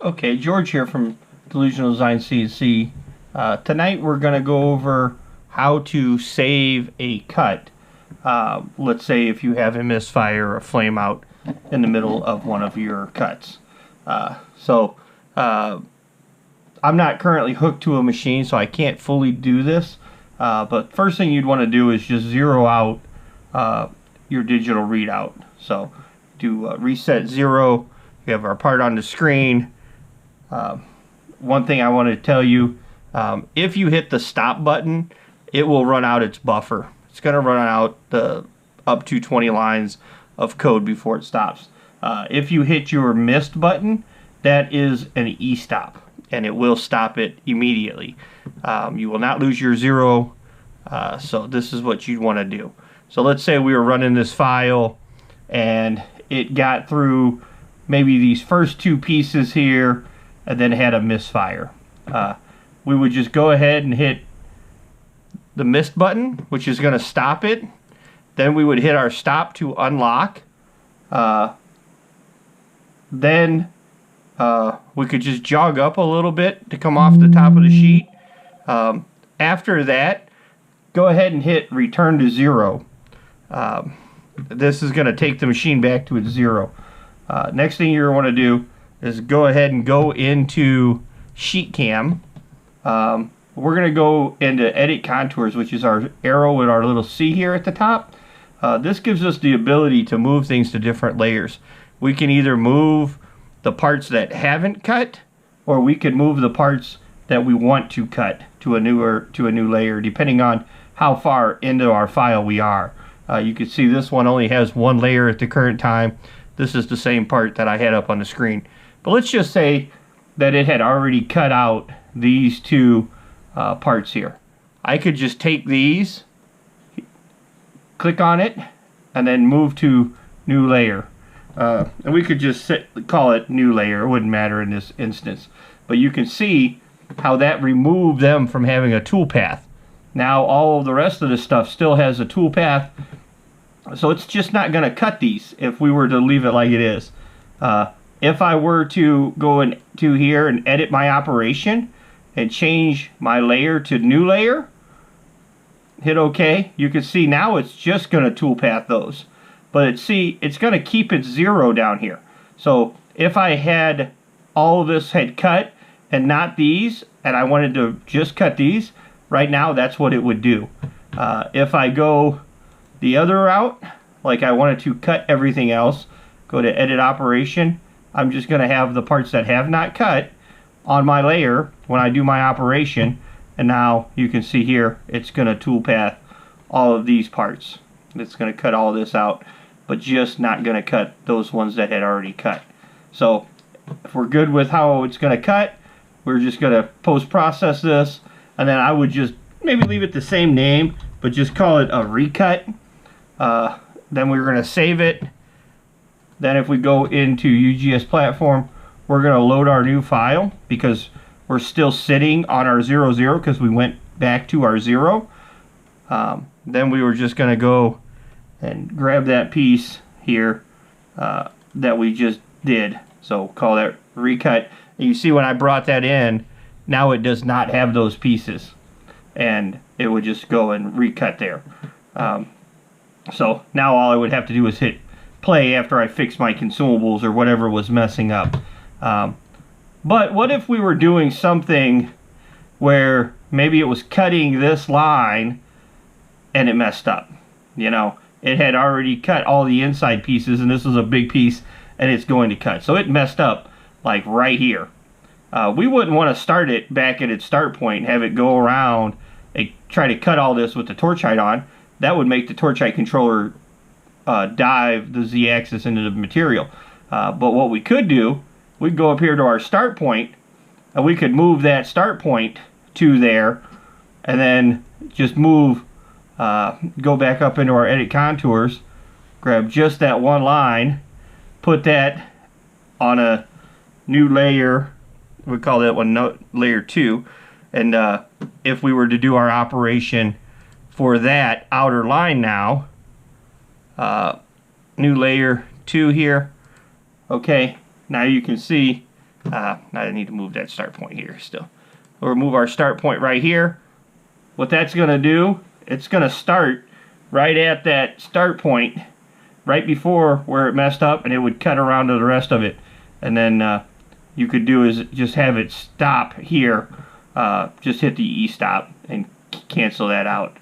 Okay, George here from Delusional Design CNC. Tonight we're going to go over how to save a cut. Let's say if you have a misfire or a flame out in the middle of one of your cuts. I'm not currently hooked to a machine, so I can't fully do this. But first thing you'd want to do is just zero out your digital readout. So do reset 0. You have our part on the screen. One thing I want to tell you, if you hit the stop button, it will run out its buffer. It's going to run out up to 20 lines of code before it stops. If you hit your missed button, that is an e-stop, and it will stop it immediately. You will not lose your 0, so this is what you'd want to do. So let's say we were running this file, and it got through maybe these first 2 pieces here, and then had a misfire. We would just go ahead and hit the missed button, which is going to stop it. Then we would hit our stop to unlock. Then we could just jog up a little bit to come off the top of the sheet. After that, go ahead and hit return to 0. This is going to take the machine back to its 0. Next thing you want to do is go ahead and go into sheetcam. We're going to go into edit contours, which is our arrow with our little C here at the top. This gives us the ability to move things to different layers. We can either move the parts that haven't cut, or we could move the parts that we want to cut to a new layer, depending on how far into our file we are. You can see this one only has 1 layer at the current time. This is the same part that I had up on the screen. But let's just say that it had already cut out these 2 parts here. I could just take these, click on it, and then move to new layer. And we could just call it new layer. It wouldn't matter in this instance. But you can see how that removed them from having a toolpath. Now all of the rest of the stuff still has a toolpath, so it's just not going to cut these if we were to leave it like it is. If I were to go into here and edit my operation and change my layer to new layer, hit OK, you can see now it's just going to toolpath those. But it's going to keep its 0 down here. So if I had all of this had cut and not these, and I wanted to just cut these, right now that's what it would do. If I go the other route, like I wanted to cut everything else, go to edit operation, I'm just going to have the parts that have not cut on my layer when I do my operation, and now you can see here it's going to toolpath all of these parts. It's going to cut all this out, but just not going to cut those ones that had already cut. So if we're good with how it's going to cut, we're just going to post-process this, and then I would just maybe leave it the same name, but just call it a recut. Then we're going to save it. Then if we go into UGS platform, we're going to load our new file because we're still sitting on our 0, 0 because we went back to our 0. Then we were just going to go and grab that piece here that we just did. So call that recut. And you see when I brought that in, now it does not have those pieces. And it would just go and recut there. So now all I would have to do is hit play after I fix my consumables or whatever was messing up. But what if we were doing something where maybe it was cutting this line and it messed up? You know, it had already cut all the inside pieces and this was a big piece and it's going to cut. So it messed up like right here. We wouldn't want to start it back at its start point and have it go around and try to cut all this with the torch height on. That would make the torch height controller dive the z-axis into the material. But what we could do, we'd go up here to our start point and we could move that start point to there and then just move, go back up into our edit contours, grab just that one line, put that on a new layer, we call that one layer 2, and if we were to do our operation for that outer line now, new layer 2 here, okay, now you can see I need to move that start point here still. We'll remove our start point right here. What that's going to do, it's going to start right at that start point, right before where it messed up, and it would cut around to the rest of it. And then you could do is just have it stop here. Just hit the E-stop and cancel that out,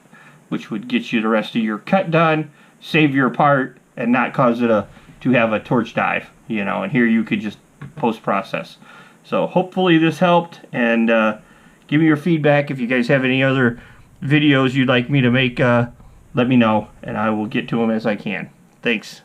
which would get you the rest of your cut done, save your part, and not cause it to have a torch dive, you know. And here you could just post-process. So hopefully this helped, and give me your feedback. If you guys have any other videos you'd like me to make, let me know, and I will get to them as I can. Thanks.